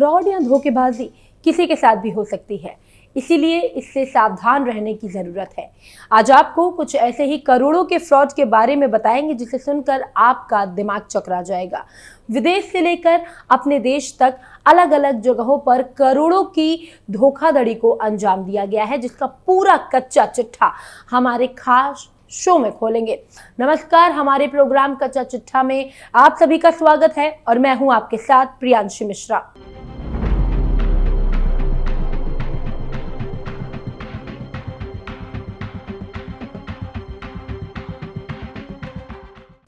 Fraud या धोखेबाजी किसी के साथ भी हो सकती है, इसीलिए इससे सावधान रहने की जरूरत है। आज आपको कुछ ऐसे ही करोड़ों के फ्रॉड के बारे में बताएंगे जिसे सुनकर आपका दिमाग चकरा जाएगा। विदेश से लेकर अपने देश तक अलग अलग जगहों पर करोड़ों की धोखाधड़ी को अंजाम दिया गया है, जिसका पूरा कच्चा चिट्ठा हमारे खास शो में खोलेंगे। नमस्कार, हमारे प्रोग्राम कच्चा चिट्ठा में आप सभी का स्वागत है और मैं हूं आपके साथ प्रियांशी मिश्रा।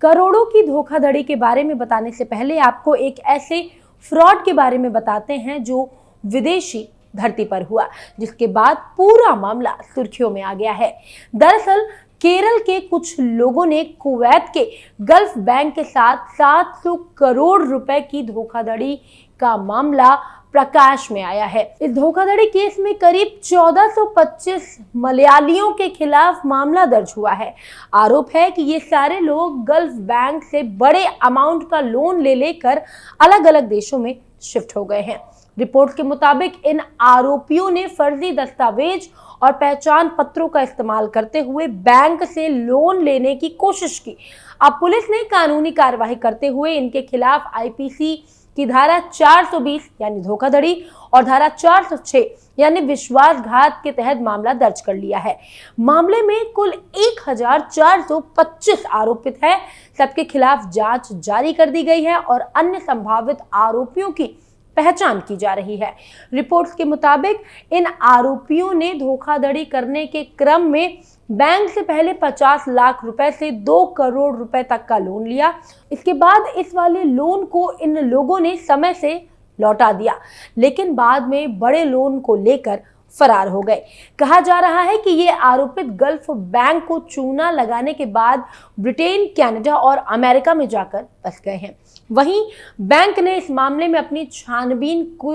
करोड़ों की धोखाधड़ी के बारे में बताने से पहले आपको एक ऐसे फ्रॉड के बारे में बताते हैं जो विदेशी धरती पर हुआ, जिसके बाद पूरा मामला सुर्खियों में आ गया है। दरअसल केरल के कुछ लोगों ने कुवैत के गल्फ बैंक के साथ 700 करोड़ रुपए की धोखाधड़ी का मामला प्रकाश में आया है। इस धोखाधड़ी केस में करीब 1425 मलयालियों के खिलाफ मामला दर्ज हुआ है। आरोप है कि ये सारे लोग गल्फ बैंक से बड़े अमाउंट का लोन ले लेकर अलग अलग देशों में शिफ्ट हो गए हैं। रिपोर्ट के मुताबिक इन आरोपियों ने फर्जी दस्तावेज और पहचान पत्रों का इस्तेमाल करते हुए बैंक से लोन लेने की कोशिश की। अब पुलिस ने कानूनी कार्रवाई करते हुए इनके खिलाफ आईपीसी की धारा 420 यानी धोखाधड़ी और धारा 406 यानी विश्वासघात के तहत मामला दर्ज कर लिया है। मामले में कुल 1425 आरोपित है। सबके खिलाफ जांच जारी कर दी गई है और अन्य संभावित आरोपियों की पहचान की जा रही है। रिपोर्ट्स के मुताबिक इन आरोपियों ने धोखाधड़ी करने के क्रम में बैंक से पहले 50 लाख रुपए से 2 करोड़ रुपए तक का लोन लिया। इसके बाद इस वाले लोन को इन लोगों ने समय से लौटा दिया, लेकिन बाद में बड़े लोन को लेकर फरार हो गए। कहा जा रहा है कि ये आरोपित गल्फ बैंक को चूना लगाने के बाद ब्रिटेन, कनाडा और अमेरिका में जाकर बस गए हैं। वहीं बैंक ने इस मामले में अपनी छानबीन को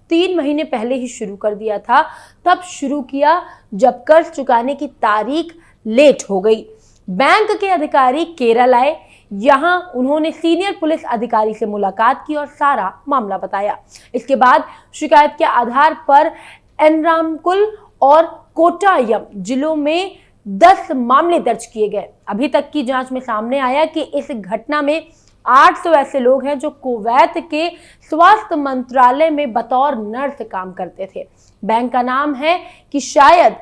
3 महीने पहले ही शुरू कर दिया था। तब शुरू किया जब कर्ज चुकाने की तारीख लेट हो गई। बैंक के अधिकारी केरल आए। यहाँ उन्होंने सीनियर पुलिस अधिकारी से मुलाकात की और सारा मामला बताया। इसके बाद शिकायत के आधार पर एर्नाकुलम और कोट्टायम जिलों में 10 मामले दर्ज किए गए। अभी तक की जांच में सामने आया कि इस घटना में 800 ऐसे लोग हैं जो कुवैत के स्वास्थ्य मंत्रालय में बतौर नर्स काम करते थे। बैंक का नाम है कि शायद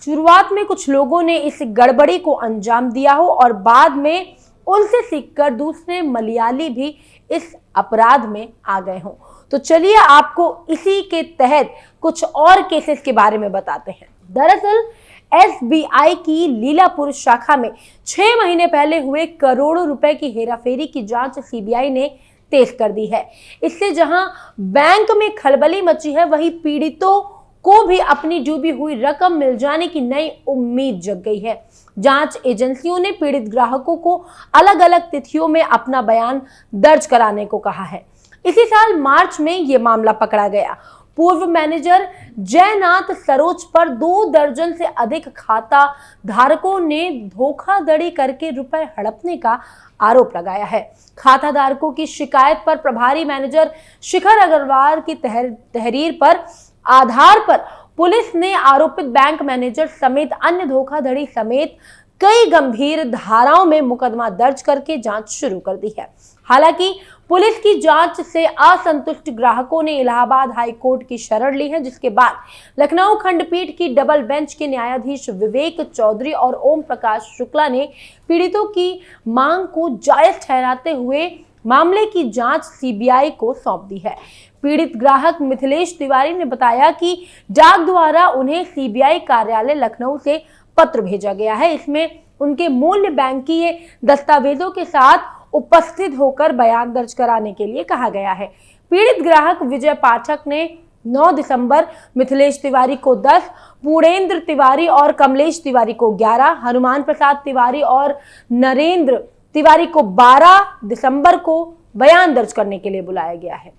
शुरुआत में कुछ लोगों ने इस गड़बड़ी को अंजाम दिया हो और बाद में उनसे सीखकर दूसरे मलयाली भी इस अपराध में आ गए हों। तो चलिए आपको इसी के तहत कुछ और केसेस के बारे में बताते हैं। दरअसल एसबीआई की लीलापुर शाखा में 6 महीने पहले हुए करोड़ों रुपए की हेराफेरी की जांच सीबीआई ने तेज कर दी है। इससे जहां बैंक में खलबली मची है, वहीं पीड़ितों को भी अपनी डूबी हुई रकम मिल जाने की नई उम्मीद जग गई है। जांच एजेंसियों ने पीड़ित ग्राहकों को अलग अलग तिथियों में अपना बयान दर्ज कराने को कहा है। इसी साल मार्च में यह मामला पकड़ा गया। पूर्व मैनेजर जयनाथ सरोज पर 2 दर्जन से अधिक खाता धारकों ने धोखाधड़ी करके रुपए हड़पने का आरोप लगाया है। खाता धारकों की शिकायत पर प्रभारी मैनेजर शिखर अग्रवाल की तहरीर पर आधार पर पुलिस ने आरोपित बैंक मैनेजर समेत अन्य धोखाधड़ी समेत कई गंभीर धाराओं में मुकदमा दर्ज करके जांच शुरू कर दी है। हालांकि पुलिस की जांच से असंतुष्ट ग्राहकों ने इलाहाबाद हाई कोर्ट की शरण ली है, जिसके बाद लखनऊ खंडपीठ की डबल बेंच के न्यायाधीश विवेक चौधरी और ओम प्रकाश शुक्ला ने पीड़ितों की मांग को जायज ठहराते हुए मामले की जांच सीबीआई को सौंप दी है। पीड़ित ग्राहक मिथिलेश तिवारी ने बताया कि डाक द्वारा उन्हें सीबीआई कार्यालय लखनऊ से पत्र भेजा गया है। इसमें उनके मूल्य बैंकीय दस्तावेजों के साथ उपस्थित होकर बयान दर्ज कराने के लिए कहा गया है। पीड़ित ग्राहक विजय पाठक ने 9 दिसंबर मिथिलेश तिवारी को 10, पूर्णेंद्र तिवारी और कमलेश तिवारी को 11, हनुमान प्रसाद तिवारी और नरेंद्र तिवारी को 12 दिसंबर को बयान दर्ज करने के लिए बुलाया गया है।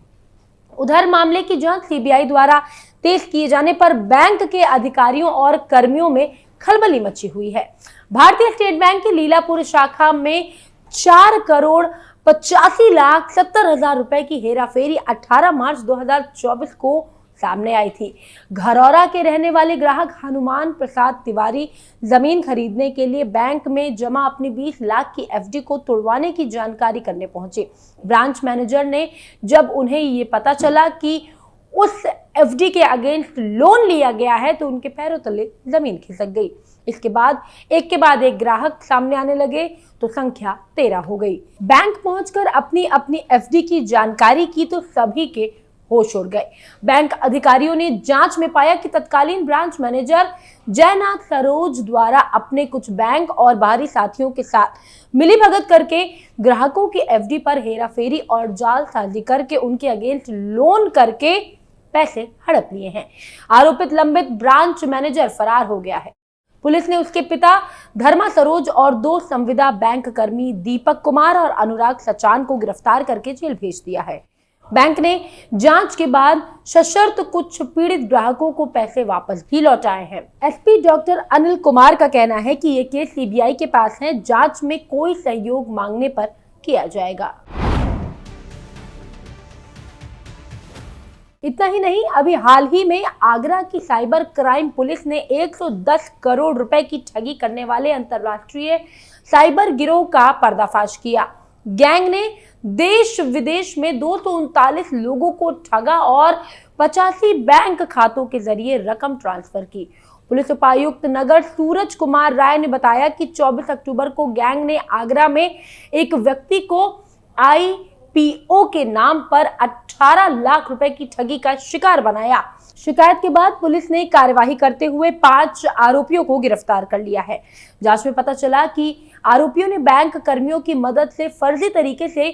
उधर मामले की जांच सीबीआई द्वारा तेज किए जाने पर बैंक के अधिकारियों और कर्मियों में खलबली मची हुई है। भारतीय स्टेट बैंक की लीलापुर शाखा में 4 करोड़ 85,70,000 रुपए की हेराफेरी 18 मार्च 2024 को सामने आई थी। घरौरा के रहने वाले ग्राहक हनुमान प्रसाद तिवारी जमीन खरीदने के लिए बैंक में जमा अपनी 20 लाख की एफडी को तुड़वाने की जानकारी करने पहुंचे। ब्रांच मैनेजर ने जब उन्हें ये पता चला कि उस एफडी के अगेंस्ट लोन लिया गया है तो उनके पैरों तले जमीन खिसक गई। इसके बाद एक ग्राहक सामने आने लगे तो संख्या 13 हो गई। बैंक पहुंचकर अपनी अपनी एफडी की जानकारी की तो सभी के होश उड़ गए। बैंक अधिकारियों ने जांच में पाया कि तत्कालीन ब्रांच मैनेजर जयनाथ सरोज द्वारा अपने कुछ बैंक और बाहरी साथियों के साथ मिलीभगत करके ग्राहकों की एफडी पर हेराफेरी और जालसाजी करके उनके अगेंस्ट लोन करके पैसे हड़प लिए हैं। आरोपित लंबित ब्रांच मैनेजर फरार हो गया है। पुलिस ने उसके पिता धर्मा सरोज और 2 संविदा बैंक कर्मी दीपक कुमार और अनुराग सचान को गिरफ्तार करके जेल भेज दिया है। बैंक ने जांच के बाद सशर्त कुछ पीड़ित ग्राहकों को पैसे वापस भी लौटाए हैं। एसपी डॉक्टर अनिल कुमार का कहना है कि ये केस सीबीआई के पास है, जांच में कोई सहयोग मांगने पर किया जाएगा। इतना ही नहीं, अभी हाल ही में आगरा की साइबर क्राइम पुलिस ने 110 करोड़ रुपए की ठगी करने वाले अंतरराष्ट्रीय साइबर गिरोह का पर्दाफाश किया। गैंग ने देश विदेश में 239 लोगों को ठगा और 85 बैंक खातों के जरिए रकम ट्रांसफर की। पुलिस उपायुक्त नगर सूरज कुमार राय ने बताया कि 24 अक्टूबर को गैंग ने आगरा में एक व्यक्ति को IPO के नाम पर 18 लाख रुपए की ठगी का शिकार बनाया। शिकायत के बाद पुलिस ने कार्यवाही करते हुए 5 आरोपियों को गिरफ्तार कर लिया है। जांच में पता चला कि आरोपियों ने बैंक कर्मियों की मदद से फर्जी तरीके से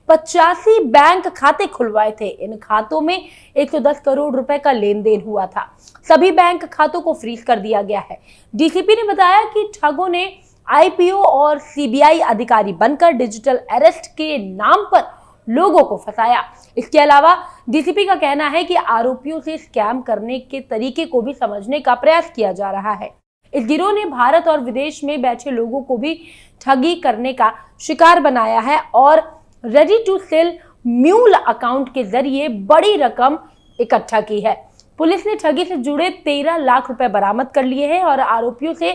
85 बैंक खाते खुलवाए थे। इन खातों में 110 करोड़ रुपए का लेन देन हुआ था। सभी बैंक खातों को फ्रीज कर दिया गया है। डीसीपी ने बताया कि ठगों ने IPO और CBI अधिकारी बनकर डिजिटल अरेस्ट के नाम पर लोगों को फंसाया। इसके अलावा डीसीपी का कहना है कि आरोपियों से स्कैम करने के तरीके को भी समझने का प्रयास किया जा रहा है। इस गिरोह ने भारत और विदेश में बैठे लोगों को भी ठगी करने का शिकार बनाया है और ready to sell mule account के जरिए बड़ी रकम इकट्ठा की है। पुलिस ने ठगी से जुड़े 13 लाख रुपए बरामद कर लिए हैं और आरोपियों से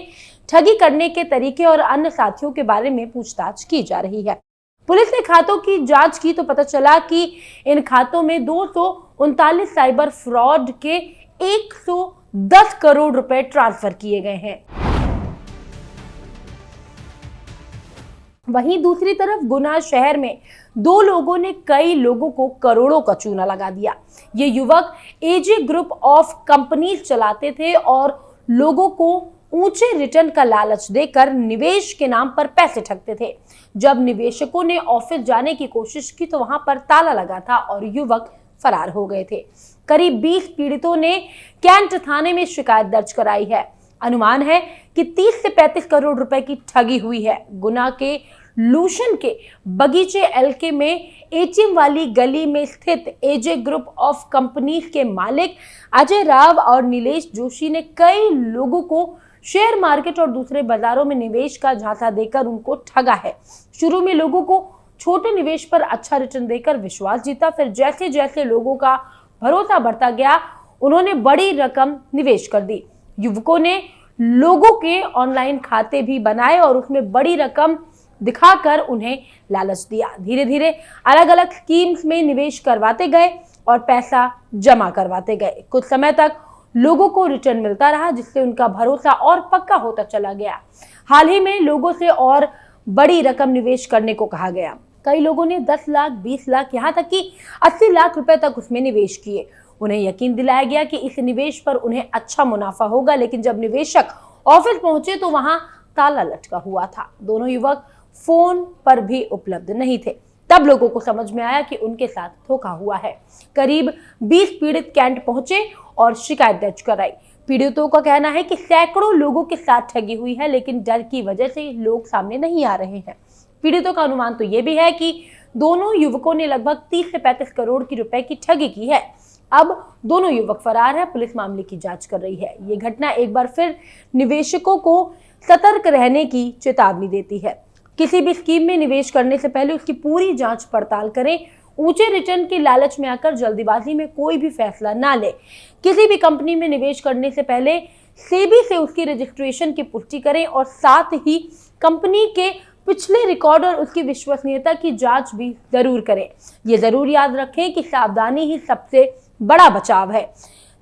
ठगी करने के तरीके और अन्य साथियों के बारे में पूछताछ की जा रही है। पुलिस ने खातों की जांच की तो पता चला कि इन खातों में 239 साइबर फ्रॉड के 110 करोड़ रुपए ट्रांसफर किए गए हैं। वहीं दूसरी तरफ गुना शहर में 2 लोगों ने कई लोगों को करोड़ों का चूना लगा दिया। ये युवक AJ ग्रुप ऑफ कंपनीज चलाते थे और लोगों को ऊंचे रिटर्न का लालच देकर निवेश के नाम पर पैसे ठगते थे। जब निवेशकों ने ऑफिस जाने की कोशिश की तो वहां पर ताला लगा था और युवक फरार हो गए थे। करीब 20 पीड़ितों ने कैंट थाने में शिकायत दर्ज कराई है। अनुमान है कि 30 से 35 करोड़ रुपए की ठगी हुई है। गुना के लूशन के बगीचे LK में ATM वाली गली में स्थित AJ ग्रुप ऑफ कंपनीज के मालिक अजय राव और नीलेश जोशी ने कई लोगों को शेयर मार्केट और दूसरे बाजारों में निवेश का झांसा देकर उनको ठगा है। शुरू में लोगों को छोटे निवेश पर अच्छा रिटर्न देकर विश्वास जीता, फिर जैसे जैसे लोगों का भरोसा बढ़ता गया उन्होंने बड़ी रकम निवेश कर दी। युवकों ने लोगों के ऑनलाइन खाते भी बनाए और उसमें बड़ी रकम दिखाकर उन्हें लालच दिया। धीरे धीरे अलग अलग स्कीम्स में निवेश करवाते गए और पैसा जमा करवाते गए। कुछ समय तक लोगों को रिटर्न मिलता रहा जिससे उनका भरोसा और पक्का होता चला गया। हाल ही में लोगों से और बड़ी रकम निवेश करने को कहा गया। कई लोगों ने 10 लाख, 20 लाख, यहाँ तक कि 80 लाख रुपए तक उसमें निवेश किए। उन्हें यकीन दिलाया गया कि इस निवेश पर उन्हें अच्छा मुनाफा होगा, लेकिन जब निवेशक ऑफिस पहुंचे तो वहां ताला लटका हुआ था। दोनों युवक फोन पर भी उपलब्ध नहीं थे। तब लोगों को समझ में आया कि उनके साथ धोखा हुआ है। करीब 20 पीड़ित कैंट पहुंचे और शिकायत दर्ज कराई। पीड़ितों का कहना है कि सैकड़ों लोगों के साथ ठगी हुई है, लेकिन डर की वजह से लोग सामने नहीं आ रहे हैं। पीड़ितों का अनुमान तो ये भी है कि दोनों युवकों ने लगभग 30 से 35 करोड़ की रुपए की ठगी की है। अब दोनों युवक फरार है। पुलिस मामले की जांच कर रही है। ये घटना एक बार फिर निवेशकों को सतर्क रहने की चेतावनी देती है। किसी भी स्कीम में निवेश करने से पहले उसकी पूरी जांच पड़ताल करें। ऊंचे रिटर्न की लालच में आकर जल्दीबाजी में कोई भी फैसला ना ले। किसी भी कंपनी में निवेश करने से पहले सेबी से उसकी रजिस्ट्रेशन की पुष्टि करें और साथ ही कंपनी के पिछले रिकॉर्ड और उसकी विश्वसनीयता की जांच भी जरूर करें। ये जरूर याद रखें कि सावधानी ही सबसे बड़ा बचाव है।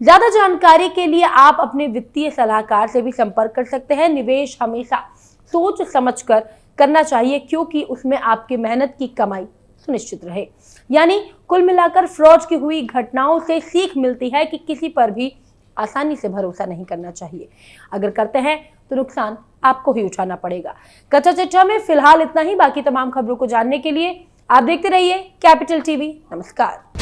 ज्यादा जानकारी के लिए आप अपने वित्तीय सलाहकार से भी संपर्क कर सकते हैं। निवेश हमेशा सोच समझकर करना चाहिए, क्योंकि उसमें आपकी मेहनत की कमाई सुनिश्चित रहे। यानी कुल मिलाकर फ्रॉड की हुई घटनाओं से सीख मिलती है कि किसी पर भी आसानी से भरोसा नहीं करना चाहिए। अगर करते हैं तो नुकसान आपको ही उठाना पड़ेगा। कच्चा चिट्ठा में फिलहाल इतना ही। बाकी तमाम खबरों को जानने के लिए आप देखते रहिए कैपिटल टीवी। नमस्कार।